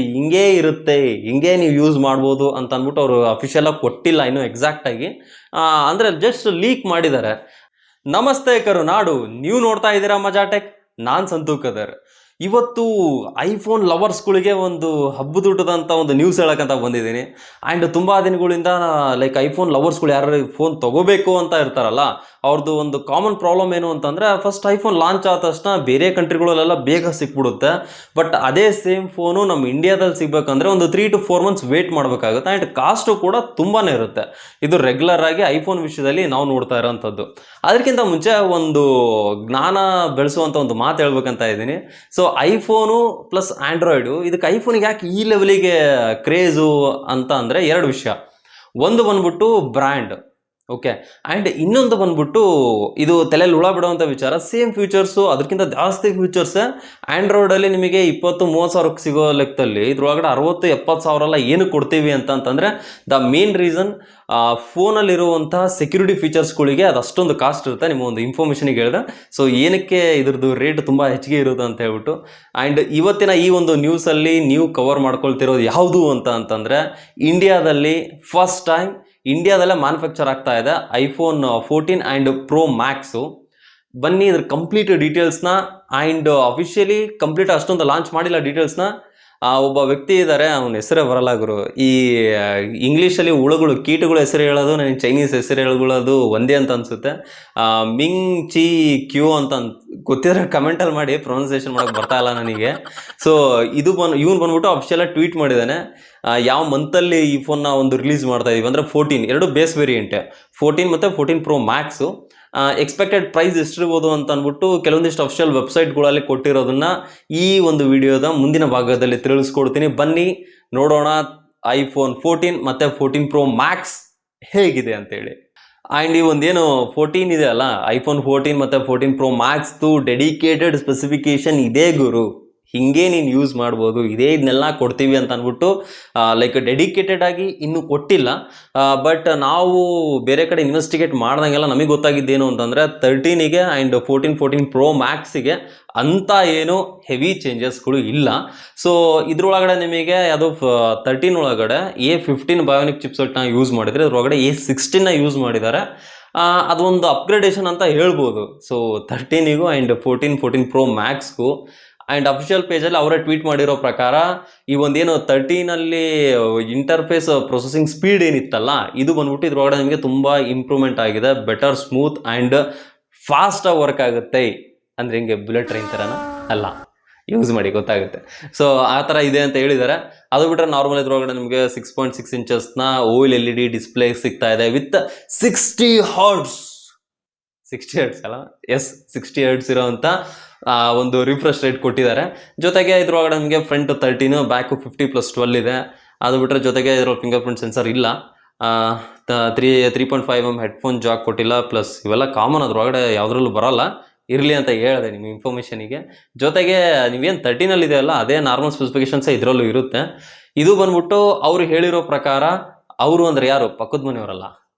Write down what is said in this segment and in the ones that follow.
ಹಿಂಗೇ ಇರುತ್ತೆ, ಹಿಂಗೇ ನೀವು ಯೂಸ್ ಮಾಡ್ಬೋದು ಅಂತ ಅಂದ್ಬಿಟ್ಟು ಅವರು ಅಫಿಷಿಯಲ್ ಆಗಿ ಕೊಟ್ಟಿಲ್ಲ ಇನ್ನು ಎಕ್ಸಾಕ್ಟ್ ಆಗಿ. ಅಂದ್ರೆ ಜಸ್ಟ್ ಲೀಕ್ ಮಾಡಿದ್ದಾರೆ. ನಮಸ್ತೆ ಕರುನಾಡು, ನೀವು ನೋಡ್ತಾ ಇದ್ದೀರಾ ಮಜಾಟೆಕ್. ನಾನ್ ಸಂತು ಕದರ್. ಇವತ್ತು ಐಫೋನ್ ಲವರ್ಸ್ಗಳಿಗೆ ಒಂದು ಹಬ್ಬದೂಟದಂತ ಒಂದು ನ್ಯೂಸ್ ಹೇಳಕ್ಕಂತ ಬಂದಿದ್ದೀನಿ. ಆ್ಯಂಡ್ ತುಂಬ ದಿನಗಳಿಂದ ಲೈಕ್ ಐಫೋನ್ ಲವರ್ಸ್ಗಳು ಯಾರು ಫೋನ್ ತಗೋಬೇಕು ಅಂತ ಇರ್ತಾರಲ್ಲ, ಅವ್ರದ್ದು ಒಂದು ಕಾಮನ್ ಪ್ರಾಬ್ಲಮ್ ಏನು ಅಂತಂದರೆ, ಫಸ್ಟ್ ಐಫೋನ್ ಲಾಂಚ್ ಆದ ತಕ್ಷಣ ಬೇರೆ ಕಂಟ್ರಿಗಳಲ್ಲೆಲ್ಲ ಬೇಗ ಸಿಕ್ಬಿಡುತ್ತೆ. ಬಟ್ ಅದೇ ಸೇಮ್ ಫೋನು ನಮ್ಮ ಇಂಡಿಯಾದಲ್ಲಿ ಸಿಗಬೇಕಂದ್ರೆ ಒಂದು 3 to 4 months ವೇಟ್ ಮಾಡಬೇಕಾಗುತ್ತೆ. ಆ್ಯಂಡ್ ಕಾಸ್ಟು ಕೂಡ ತುಂಬಾ ಇರುತ್ತೆ. ಇದು ರೆಗ್ಯುಲರ್ ಆಗಿ ಐಫೋನ್ ವಿಷಯದಲ್ಲಿ ನಾವು ನೋಡ್ತಾ ಇರೋವಂಥದ್ದು. ಅದಕ್ಕಿಂತ ಮುಂಚೆ ಒಂದು ಜ್ಞಾನ ಬೆಳೆಸುವಂಥ ಒಂದು ಮಾತು ಹೇಳ್ಬೇಕಂತ ಇದ್ದೀನಿ. ಸೊ ಐಫೋನು ಪ್ಲಸ್ ಆಂಡ್ರಾಯ್ಡು, ಇದಕ್ಕೆ ಐಫೋನಿಗೆ ಯಾಕೆ ಈ ಲೆವೆಲಿಗೆ ಕ್ರೇಜು ಅಂತ ಅಂದರೆ 2 ವಿಷಯ. ಒಂದು ಬಂದ್ಬಿಟ್ಟು ಬ್ರ್ಯಾಂಡ್, ಓಕೆ. ಆ್ಯಂಡ್ ಇನ್ನೊಂದು ಬಂದ್ಬಿಟ್ಟು ಇದು ತಲೆಯಲ್ಲಿ ಹುಳ ಬಿಡುವಂಥ ವಿಚಾರ. ಸೇಮ್ ಫ್ಯೂಚರ್ಸು, ಅದಕ್ಕಿಂತ ಜಾಸ್ತಿ ಫ್ಯೂಚರ್ಸೇ ಆ್ಯಂಡ್ರಾಯ್ಡಲ್ಲಿ ನಿಮಗೆ 20-30 ಸಾವಿರಕ್ಕೆ ಸಿಗೋ ಲೆಕ್ಕದಲ್ಲಿ ಇದ್ರೊಳಗಡೆ 60-70 ಸಾವಿರ ಎಲ್ಲ ಏನು ಕೊಡ್ತೀವಿ ಅಂತಂದರೆ, ದ ಮೇನ್ ರೀಸನ್ ಫೋನಲ್ಲಿರುವಂಥ ಸೆಕ್ಯೂರಿಟಿ ಫೀಚರ್ಸ್ಗಳಿಗೆ ಅದು ಅಷ್ಟೊಂದು ಕಾಸ್ಟ್ ಇರುತ್ತೆ. ನಿಮ್ಮ ಒಂದು ಇನ್ಫಾರ್ಮೇಷನಿಗೆ ಹೇಳಿದೆ. ಸೊ ಏನಕ್ಕೆ ಇದ್ರದ್ದು ರೇಟ್ ತುಂಬ ಹೆಚ್ಚಿಗೆ ಇರುತ್ತೆ ಅಂತ ಹೇಳ್ಬಿಟ್ಟು. ಆ್ಯಂಡ್ ಇವತ್ತಿನ ಈ ಒಂದು ನ್ಯೂಸಲ್ಲಿ ನೀವು ಕವರ್ ಮಾಡ್ಕೊಳ್ತಿರೋದು ಯಾವುದು ಅಂತಂದರೆ, ಇಂಡಿಯಾದಲ್ಲಿ ಫಸ್ಟ್ ಟೈಮ್ ಇಂಡಿಯಾದಲ್ಲೇ ಮ್ಯಾನುಫ್ಯಾಕ್ಚರ್ ಆಗ್ತಾ ಇದೆ ಐಫೋನ್ 14 ಆ್ಯಂಡ್ ಪ್ರೋ ಮ್ಯಾಕ್ಸು. ಬನ್ನಿ ಇದ್ರ ಕಂಪ್ಲೀಟ್ ಡೀಟೇಲ್ಸ್ನ, ಆ್ಯಂಡ್ ಅಫಿಷಿಯಲಿ ಕಂಪ್ಲೀಟ್ ಅಷ್ಟೊಂದು ಲಾಂಚ್ ಮಾಡಿಲ್ಲ ಡೀಟೇಲ್ಸ್ನ. ಒಬ್ಬ ವ್ಯಕ್ತಿ ಇದ್ದಾರೆ, ಅವನ ಹೆಸರೇ ಬರಲ್ಲ ಗುರು. ಈ ಇಂಗ್ಲೀಷಲ್ಲಿ ಹುಳುಗಳು, ಕೀಟಗಳು ಹೆಸರು ಹೇಳೋದು, ನನಗೆ ಚೈನೀಸ್ ಹೆಸರು ಹೇಳೋದು ಒಂದೇ ಅಂತ ಅನಿಸುತ್ತೆ. ಮಿಂಗ್ ಚಿ ಕ್ಯೂ ಅಂತ ಗೊತ್ತಿದ್ರೆ ಕಮೆಂಟಲ್ಲಿ ಮಾಡಿ, ಪ್ರೊನೌನ್ಸಿಯೇಷನ್ ಮಾಡೋಕ್ಕೆ ಬರ್ತಾ ಇಲ್ಲ ನನಗೆ. ಸೊ ಇವನು ಬಂದ್ಬಿಟ್ಟು ಅಫಿಷಿಯಲಾಗಿ ಟ್ವೀಟ್ ಮಾಡಿದ್ದಾನೆ. ಯಾವ ಮಂತಲ್ಲಿ ಈ ಫೋನ್ನ ಒಂದು ರಿಲೀಸ್ ಮಾಡ್ತಾ ಇದೀವಿ ಅಂದರೆ 14, ಎರಡು ಬೇಸ್ ವೇರಿಯಂಟೆ, 14 ಮತ್ತು 14 ಪ್ರೋ ಮ್ಯಾಕ್ಸು. ಎಕ್ಸ್ಪೆಕ್ಟೆಡ್ ಪ್ರೈಸ್ ಎಷ್ಟಿರ್ಬೋದು ಅಂತ ಅಂದ್ಬಿಟ್ಟು ಕೆಲವೊಂದಿಷ್ಟು ಅಫಿಷಿಯಲ್ ವೆಬ್ಸೈಟ್ಗಳಲ್ಲಿ ಕೊಟ್ಟಿರೋದನ್ನ ಈ ಒಂದು ವಿಡಿಯೋದ ಮುಂದಿನ ಭಾಗದಲ್ಲಿ ತಿಳಿಸ್ಕೊಡ್ತೀನಿ. ಬನ್ನಿ ನೋಡೋಣ ಐಫೋನ್ 14 ಮತ್ತು 14 ಪ್ರೋ ಮ್ಯಾಕ್ಸ್ ಹೇಗಿದೆ ಅಂತೇಳಿ. ಆ್ಯಂಡ್ ಈ ಒಂದೇನು 14 ಇದೆ ಅಲ್ಲ, ಐಫೋನ್ 14 ಮತ್ತು 14 ಪ್ರೋ ಮ್ಯಾಕ್ಸ್ದು ಡೆಡಿಕೇಟೆಡ್ ಸ್ಪೆಸಿಫಿಕೇಶನ್ ಇದೆ ಗುರು. ಹಿಂಗೆ ನೀನು ಯೂಸ್ ಮಾಡ್ಬೋದು, ಇದನ್ನೆಲ್ಲ ಕೊಡ್ತೀವಿ ಅಂತ ಅಂದ್ಬಿಟ್ಟು ಲೈಕ್ ಡೆಡಿಕೇಟೆಡ್ ಆಗಿ ಇನ್ನೂ ಕೊಟ್ಟಿಲ್ಲ. ಬಟ್ ನಾವು ಬೇರೆ ಕಡೆ ಇನ್ವೆಸ್ಟಿಗೇಟ್ ಮಾಡ್ದಂಗೆಲ್ಲ ನಮಗೆ ಗೊತ್ತಾಗಿದ್ದೇನು ಅಂತಂದರೆ, 13ಗೆ ಆ್ಯಂಡ್ 14 ಪ್ರೋ ಮ್ಯಾಕ್ಸಿಗೆ ಅಂತ ಏನು ಹೆವಿ ಚೇಂಜಸ್ಗಳು ಇಲ್ಲ. ಸೊ ಇದ್ರೊಳಗಡೆ ನಿಮಗೆ ಅದು 13 ಒಳಗಡೆ A15 ಬಯೋನಿಕ್ ಚಿಪ್ಸೆಟ್ನ ಯೂಸ್ ಮಾಡಿದರೆ, ಇದ್ರೊಳಗಡೆ A16ನ ಯೂಸ್ ಮಾಡಿದ್ದಾರೆ. ಅದೊಂದು ಅಪ್ಗ್ರೇಡೇಷನ್ ಅಂತ ಹೇಳ್ಬೋದು. ಸೊ 13ಗೂ ಆ್ಯಂಡ್ 14 ಪ್ರೋ ಮ್ಯಾಕ್ಸ್ಗೂ. ಆ್ಯಂಡ್ ಅಫಿಷಿಯಲ್ ಪೇಜಲ್ಲಿ ಅವರೇ ಟ್ವೀಟ್ ಮಾಡಿರೋ ಪ್ರಕಾರ, ಈ ಒಂದೇನು 13ಅಲ್ಲಿ ಇಂಟರ್ಫೇಸ್ ಪ್ರೊಸೆಸಿಂಗ್ ಸ್ಪೀಡ್ ಏನಿತ್ತಲ್ಲ, ಇದು ಬಂದ್ಬಿಟ್ಟು ಇದ್ರೊಳಗಡೆ ನಿಮಗೆ ತುಂಬ ಇಂಪ್ರೂವ್ಮೆಂಟ್ ಆಗಿದೆ. ಬೆಟರ್, ಸ್ಮೂತ್ ಆ್ಯಂಡ್ ಫಾಸ್ಟಾಗಿ ವರ್ಕ್ ಆಗುತ್ತೆ. ಅಂದರೆ ಹಿಂಗೆ ಬುಲೆಟ್ ಟ್ರೈನ್ ಥರನ ಅಲ್ಲ, ಯೂಸ್ ಮಾಡಿ ಗೊತ್ತಾಗುತ್ತೆ. ಸೊ ಆ ಥರ ಇದೆ ಅಂತ ಹೇಳಿದ್ದಾರೆ. ಅದು ಬಿಟ್ಟರೆ ನಾರ್ಮಲ್ ಇದ್ರೊಳಗಡೆ ನಿಮಗೆ 6.6 ಇಂಚಸ್ನ OLED ಡಿಸ್ಪ್ಲೇ ಸಿಗ್ತಾ ಇದೆ ವಿತ್ 60 ಹರ್ಟ್ಸ್. 60 ಹರ್ಟ್ಸ್ ಅಲ್ಲ, ಎಸ್ 60 ಹರ್ಟ್ಸ್ ಇರೋವಂಥ ಒಂದು ರಿಫ್ರೆಶ್ ರೇಟ್ ಕೊಟ್ಟಿದ್ದಾರೆ. ಜೊತೆಗೆ ಇದ್ರೊಳಗಡೆ ನಿಮಗೆ ಫ್ರಂಟ್ 13, ಬ್ಯಾಕು 50+12 ಇದೆ. ಅದು ಬಿಟ್ಟರೆ ಜೊತೆಗೆ ಇದ್ರೊಳಗೆ ಫಿಂಗರ್ ಪ್ರಿಂಟ್ ಸೆನ್ಸರ್ ಇಲ್ಲ. 3.5mm ಹೆಡ್ಫೋನ್ ಜಾಕ್ ಕೊಟ್ಟಿಲ್ಲ. ಪ್ಲಸ್ ಇವೆಲ್ಲ ಕಾಮನ್, ಅದ್ರೊಳಗಡೆ ಯಾವುದ್ರಲ್ಲೂ ಬರೋಲ್ಲ, ಇರಲಿ ಅಂತ ಹೇಳಿದೆ ನಿಮ್ಮ ಇನ್ಫಾರ್ಮೇಷನಿಗೆ. ಜೊತೆಗೆ ನೀವೇನು 13ಅಲ್ಲಿ ಇದೆಯಲ್ಲ, ಅದೇ ನಾರ್ಮಲ್ ಸ್ಪೆಸಿಫಿಕೇಶನ್ಸೇ ಇದರಲ್ಲೂ ಇರುತ್ತೆ. ಇದು ಬಂದ್ಬಿಟ್ಟು ಅವ್ರು ಹೇಳಿರೋ ಪ್ರಕಾರ, ಅವರು ಅಂದರೆ ಯಾರು, ಪಕ್ಕದ ಮನೆಯವರಲ್ಲ,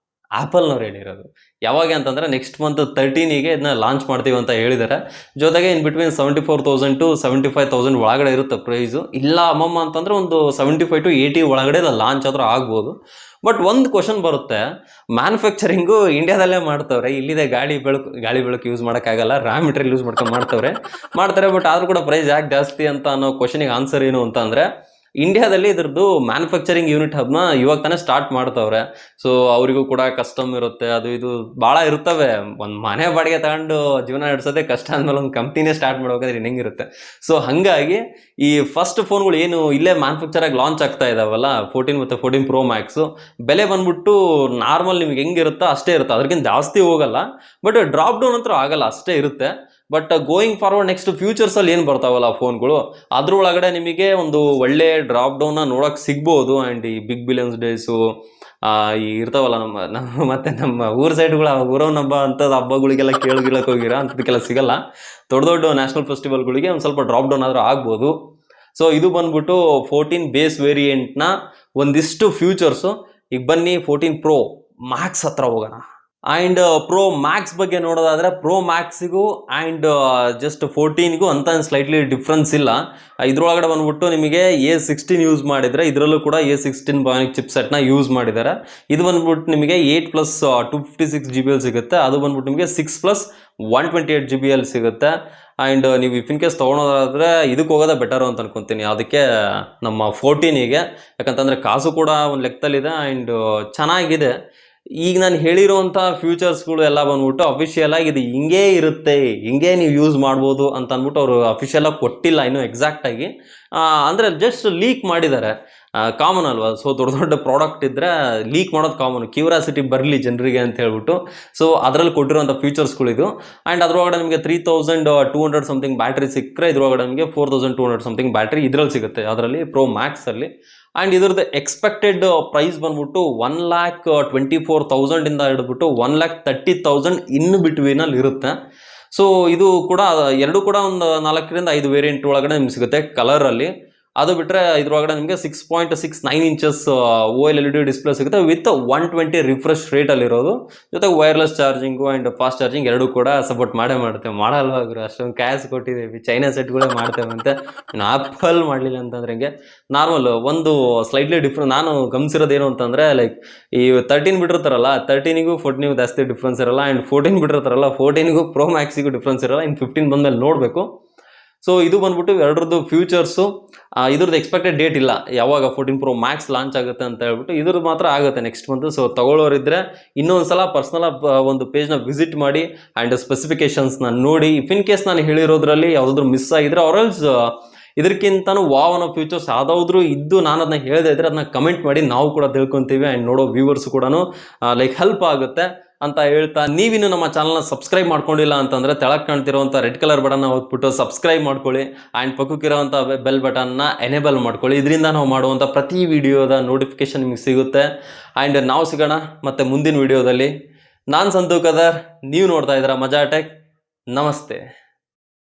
ಆ್ಯಪಲ್ನವ್ರು ಹೇಳಿರೋದು. ಯಾವಾಗ ಅಂತಂದರೆ ನೆಕ್ಸ್ಟ್ ಮಂತ್ 13ಗೆ ಇದನ್ನ ಲಾಂಚ್ ಮಾಡ್ತೀವಿ ಅಂತ ಹೇಳಿದ್ದಾರೆ. ಜೊತೆಗೆ ಇನ್ ಬಿಟ್ವೀನ್ 74,000 to 75,000 ಒಳಗಡೆ ಇರುತ್ತೆ ಪ್ರೈಸು. ಇಲ್ಲ ಅಮ್ಮಮ್ಮ ಅಂತಂದರೆ ಒಂದು 75 to 80 ಒಳಗಡೆ ಲಾಂಚ್ ಆದರೂ ಆಗ್ಬೋದು. ಬಟ್ ಒಂದು ಕ್ವಶನ್ ಬರುತ್ತೆ, ಮ್ಯಾನುಫ್ಯಾಕ್ಚರಿಂಗು ಇಂಡಿಯಾದಲ್ಲೇ ಮಾಡ್ತವ್ರೆ, ಇಲ್ಲಿದೆ ಗಾಳಿ ಬೆಳಕು ಯೂಸ್ ಮಾಡೋಕ್ಕಾಗಲ್ಲ, ರಾ ಮೆಟೀರಿಯಲ್ ಯೂಸ್ ಮಾಡ್ಕೊಂಡು ಮಾಡ್ತಾರೆ. ಬಟ್ ಆದರೂ ಕೂಡ ಪ್ರೈಸ್ ಯಾಕೆ ಜಾಸ್ತಿ ಅಂತ ಅನ್ನೋ ಕ್ವಶನಿಗೆ ಆನ್ಸರ್ ಏನು ಅಂತ ಅಂದರೆ, ಇಂಡಿಯಾದಲ್ಲಿ ಇದ್ರದ್ದು ಮ್ಯಾನುಫ್ಯಾಕ್ಚರಿಂಗ್ ಯೂನಿಟ್ ಹಬ್ನ ಇವಾಗ ತಾನೇ ಸ್ಟಾರ್ಟ್ ಮಾಡ್ತವ್ರೆ. ಸೊ ಅವರಿಗೂ ಕೂಡ ಕಸ್ಟಮ್ ಇರುತ್ತೆ, ಅದು ಇದು ಭಾಳ ಇರ್ತವೆ. ಒಂದು ಮನೆ ಬಾಡಿಗೆ ತಗೊಂಡು ಜೀವನ ನಡೆಸೋದೇ ಕಷ್ಟ ಅಂದಮೇಲೆ ಒಂದು ಕಂಪ್ನಿನೇ ಸ್ಟಾರ್ಟ್ ಮಾಡ್ಬೇಕಾದ್ರೆ ಹೆಂಗಿರುತ್ತೆ. ಸೊ ಹಾಗಾಗಿ ಈ ಫಸ್ಟ್ ಫೋನ್ಗಳು ಏನು ಇಲ್ಲೇ ಮ್ಯಾನುಫ್ಯಾಕ್ಚರಾಗಿ ಲಾಂಚ್ ಆಗ್ತಾ ಇದಾವಲ್ಲ, 14 ಮತ್ತು 14 ಪ್ರೋ ಮ್ಯಾಕ್ಸು, ಬೆಲೆ ಬಂದ್ಬಿಟ್ಟು ನಾರ್ಮಲ್ ನಿಮ್ಗೆ ಹೆಂಗಿರುತ್ತೋ ಅಷ್ಟೇ ಇರುತ್ತೆ, ಅದಕ್ಕಿಂತ ಜಾಸ್ತಿ ಹೋಗಲ್ಲ. ಬಟ್ ಡ್ರಾಪ್ ಡೌನ್ ಅಂತೂ ಆಗಲ್ಲ, ಅಷ್ಟೇ ಇರುತ್ತೆ. ಬಟ್ ಗೋಯಿಂಗ್ ಫಾರ್ವರ್ಡ್ ನೆಕ್ಸ್ಟ್ ಫ್ಯೂಚರ್ಸಲ್ಲಿ ಏನು ಬರ್ತಾವಲ್ಲ ಫೋನ್ಗಳು, ಅದ್ರೊಳಗಡೆ ನಿಮಗೆ ಒಂದು ಒಳ್ಳೆ ಡ್ರಾಪ್ ಡೌನ್ನ ನೋಡೋಕೆ ಸಿಗ್ಬೋದು. ಆ್ಯಂಡ್ ಈ ಬಿಗ್ ಬಿಲಿಯನ್ಸ್ ಡೇಸು ಈ ಇರ್ತಾವಲ್ಲ ನಮ್ಮ ಮತ್ತು ನಮ್ಮ ಊರ ಸೈಡ್ಗಳು, ಊರವ್ನ ಹಬ್ಬ ಅಂಥದ್ದು ಹಬ್ಬಗಳಿಗೆಲ್ಲ ಕೇಳಕ್ಕೆ ಹೋಗಿರೋ ಅಂಥದಕ್ಕೆಲ್ಲ ಸಿಗಲ್ಲ. ದೊಡ್ಡ ನ್ಯಾಷನಲ್ ಫೆಸ್ಟಿವಲ್ಗಳಿಗೆ ಒಂದು ಸ್ವಲ್ಪ ಡ್ರಾಪ್ ಡೌನ್ ಆದರೂ ಆಗ್ಬೋದು. ಸೊ ಇದು ಬಂದ್ಬಿಟ್ಟು 14 ಬೇಸ್ ವೇರಿಯಂಟ್ನ ಒಂದಿಷ್ಟು ಫ್ಯೂಚರ್ಸು. ಈಗ ಬನ್ನಿ 14 ಪ್ರೋ ಮ್ಯಾಕ್ಸ್ ಹತ್ರ ಹೋಗೋಣ. ಆ್ಯಂಡ್ ಪ್ರೋ ಮ್ಯಾಕ್ಸ್ ಬಗ್ಗೆ ನೋಡೋದಾದರೆ ಪ್ರೋ ಮ್ಯಾಕ್ಸಿಗೂ ಆ್ಯಂಡ್ ಜಸ್ಟ್ 14ಗೂ ಅಂತ ಸ್ಲೈಟ್ಲಿ ಡಿಫ್ರೆನ್ಸ್ ಇಲ್ಲ. ಇದ್ರೊಳಗಡೆ ಬಂದ್ಬಿಟ್ಟು ನಿಮಗೆ A16 ಯೂಸ್ ಮಾಡಿದರೆ ಇದರಲ್ಲೂ ಕೂಡ A16 ಬಾನಿಕ್ ಚಿಪ್ಸೆಟ್ನ ಯೂಸ್ ಮಾಡಿದ್ದಾರೆ. ಇದು ಬಂದ್ಬಿಟ್ಟು ನಿಮಗೆ 8+256 GB ಸಿಗುತ್ತೆ. ಅದು ಬಂದ್ಬಿಟ್ಟು ನಿಮಗೆ 6+128 GB ಸಿಗುತ್ತೆ. ಆ್ಯಂಡ್ ನೀವು ಇಫ್ ಇನ್ ಕೇಸ್ ತೊಗೊಳೋದಾದರೆ ಇದಕ್ಕೆ ಹೋಗೋದೇ ಬೆಟರು ಅಂತ ಅನ್ಕೊತೀನಿ, ಅದಕ್ಕೆ ನಮ್ಮ 14ಗೆ. ಯಾಕಂತಂದರೆ ಕಾಸು ಕೂಡ ಒಂದು ಲೆಕ್ಕದಲ್ಲಿದೆ ಆ್ಯಂಡ್ ಚೆನ್ನಾಗಿದೆ. ಈಗ ನಾನು ಹೇಳಿರೋಂಥ ಫ್ಯೂಚರ್ಸ್ಗಳು ಎಲ್ಲ ಬಂದ್ಬಿಟ್ಟು ಅಫಿಷಿಯಲ್ ಆಗಿ ಇದು ಹಿಂಗೇ ಇರುತ್ತೆ, ಹಿಂಗೇ ನೀವು ಯೂಸ್ ಮಾಡ್ಬೋದು ಅಂತ ಅಂದ್ಬಿಟ್ಟು ಅವರು ಅಫಿಷಿಯಲ್ ಆಗಿ ಕೊಟ್ಟಿಲ್ಲ ಇನ್ನೂ ಎಕ್ಸಾಕ್ಟಾಗಿ. ಅಂದರೆ ಜಸ್ಟ್ ಲೀಕ್ ಮಾಡಿದ್ದಾರೆ. ಕಾಮನ್ ಅಲ್ವಾ, ಸೊ ದೊಡ್ಡ ದೊಡ್ಡ ಪ್ರಾಡಕ್ಟ್ ಇದ್ದರೆ ಲೀಕ್ ಮಾಡೋದು ಕಾಮನ್, ಕ್ಯೂರಿಯಾಸಿಟಿ ಬರಲಿ ಜನರಿಗೆ ಅಂತ ಹೇಳ್ಬಿಟ್ಟು. ಸೊ ಅದರಲ್ಲಿ ಕೊಟ್ಟಿರೋಂಥ ಫ್ಯೂಚರ್ಸ್ಗಳಿದು. ಆ್ಯಂಡ್ ಅದರೊಳಗಡೆ ನಿಮಗೆ 3200 ಸಮಥಿಂಗ್ ಬ್ಯಾಟ್ರಿ ಸಿಕ್ಕರೆ ಇದ್ರೊಳಗಡೆ ನಿಮಗೆ 4200 ಸಮಥಿಂಗ್ ಬ್ಯಾಟ್ರಿ ಇದರಲ್ಲಿ ಸಿಗುತ್ತೆ, ಅದರಲ್ಲಿ ಪ್ರೋ ಮ್ಯಾಕ್ಸಲ್ಲಿ. ಆ್ಯಂಡ್ ಇದ್ರದ್ದು ಎಕ್ಸ್ಪೆಕ್ಟೆಡ್ ಪ್ರೈಸ್ ಬಂದ್ಬಿಟ್ಟು 1,24,000 ಹಿಡಿದ್ಬಿಟ್ಟು 1,30,000 ಇನ್ ಬಿಟ್ವೀನಲ್ಲಿ ಇರುತ್ತೆ. ಸೊ ಇದು ಕೂಡ ಎರಡು ಕೂಡ ಒಂದು 4ರಿಂದ 5 ವೇರಿಯಂಟ್ ಒಳಗಡೆ ನಿಮ್ಗೆ ಸಿಗುತ್ತೆ ಕಲರಲ್ಲಿ. ಅದು ಬಿಟ್ಟರೆ ಇದ್ರೊಳಗಡೆ ನಿಮಗೆ 6.69 ಇಂಚಸ್ OLED ಡಿಸ್ಪ್ಲೇ ಸಿಗುತ್ತೆ ವಿತ್ 120 ರಿಫ್ರೆಶ್ ರೇಟಲ್ಲಿರೋದು. ಜೊತೆಗೆ wireless charging and fast charging ಎರಡೂ ಕೂಡ ಸಪೋರ್ಟ್ ಮಾಡ್ತೇವೆ. ಮಾಡಲ್ವಾ ಗುರು, ಅಷ್ಟೊಂದು ಕ್ಯಾಶ್ ಕೊಟ್ಟಿದ್ದೀವಿ, ಚೈನಾ ಸೆಟ್ಗಳೇ ಮಾಡ್ತೇವೆ ಅಂತ. ಆ್ಯಪಲ್ ಮಾಡಲಿಲ್ಲ ಅಂತಂದ್ರೆ ಹಿಂಗೆ ನಾರ್ಮಲ್ ಒಂದು ಸ್ಲೈಟ್ಲಿ ಡಿಫ್ರೆಂಟ್. ನಾನು ಗಮನಿಸಿರೋದೇನು ಅಂತಂದರೆ ಲೈಕ್ ಈ 13 ಬಿಟ್ಟಿರ್ತಾರಲ್ಲ, 13ಗೂ 14ಗೂ ಜಾಸ್ತಿ ಡಿಫ್ರೆನ್ಸ್ ಇರಲ್ಲ. ಆ್ಯಂಡ್ 14 ಬಿಟ್ಟಿರ್ತಾರಲ್ಲ, 14ಗೂ ಪ್ರೋ ಮ್ಯಾಕ್ಸಿಗೂ ಡಿಫ್ರೆನ್ಸ್ ಇರಲ್ಲ. ಇನ್ನು 15 ಬಂದಮೇಲೆ ನೋಡಬೇಕು. ಸೊ ಇದು ಬಂದ್ಬಿಟ್ಟು ಎರಡರದ್ದು ಫ್ಯೂಚರ್ಸು. ಇದ್ರದ್ದು ಎಕ್ಸ್ಪೆಕ್ಟೆಡ್ ಡೇಟ್ ಇಲ್ಲ, ಯಾವಾಗ 14 ಪ್ರೋ ಮ್ಯಾಕ್ಸ್ ಲಾಂಚ್ ಆಗುತ್ತೆ ಅಂತ ಹೇಳ್ಬಿಟ್ಟು. ಇದ್ರದ್ದು ಮಾತ್ರ ಆಗುತ್ತೆ ನೆಕ್ಸ್ಟ್ ಮಂತ್. ಸೊ ತಗೊಳ್ಳೋರಿದ್ರೆ ಇನ್ನೊಂದ್ಸಲ ಪರ್ಸ್ನಲ್ ಒಂದು ಪೇಜ್ನ ವಿಸಿಟ್ ಮಾಡಿ ಆ್ಯಂಡ್ ಸ್ಪೆಸಿಫಿಕೇಶನ್ಸ್ನ ನೋಡಿ. ಇಫ್ ಇನ್ ಕೇಸ್ ನಾನು ಹೇಳಿರೋದ್ರಲ್ಲಿ ಯಾವುದಾದ್ರೂ ಮಿಸ್ ಆಗಿದ್ರೆ ಅವರಲ್ಸ್ ಇದಕ್ಕಿಂತನೂ ವಾವ್ ಅನ್ನೋ ಫ್ಯೂಚರ್ಸ್ ಯಾವುದಾದ್ರೂ ಇದ್ದು ನಾನು ಅದನ್ನ ಹೇಳದೇ ಇದ್ರೆ ಅದನ್ನ ಕಮೆಂಟ್ ಮಾಡಿ, ನಾವು ಕೂಡ ತಿಳ್ಕೊತೀವಿ. ಆ್ಯಂಡ್ ನೋಡೋ ವ್ಯೂವರ್ಸ್ ಕೂಡ ಲೈಕ್ ಹೆಲ್ಪ್ ಆಗುತ್ತೆ ಅಂತ ಹೇಳ್ತಾ, ನೀವಿನ್ನು ನಮ್ಮ ಚಾನಲ್ನ ಸಬ್ಸ್ಕ್ರೈಬ್ ಮಾಡ್ಕೊಂಡಿಲ್ಲ ಅಂತಂದರೆ ತೆಳಗೆ ಕಾಣ್ತಿರೋಂಥ ರೆಡ್ ಕಲರ್ ಬಟನ್ನ ಹೊತ್ಬಿಟ್ಟು ಸಬ್ಸ್ಕ್ರೈಬ್ ಮಾಡ್ಕೊಳ್ಳಿ. ಆ್ಯಂಡ್ ಪಕ್ಕಕ್ಕಿರೋವಂಥ ಬೆಲ್ ಬಟನ್ನ ಎನೇಬಲ್ ಮಾಡ್ಕೊಳ್ಳಿ. ಇದರಿಂದ ನಾವು ಮಾಡುವಂಥ ಪ್ರತಿ ವಿಡಿಯೋದ ನೋಟಿಫಿಕೇಶನ್ ನಿಮಗೆ ಸಿಗುತ್ತೆ. ಆ್ಯಂಡ್ ನಾವು ಸಿಗೋಣ ಮತ್ತೆ ಮುಂದಿನ ವಿಡಿಯೋದಲ್ಲಿ. ನಾನು ಸಂತು ಕದರ್, ನೀವು ನೋಡ್ತಾ ಇದ್ದೀರಾ ಮಜಾಟೆಕ್. ನಮಸ್ತೆ.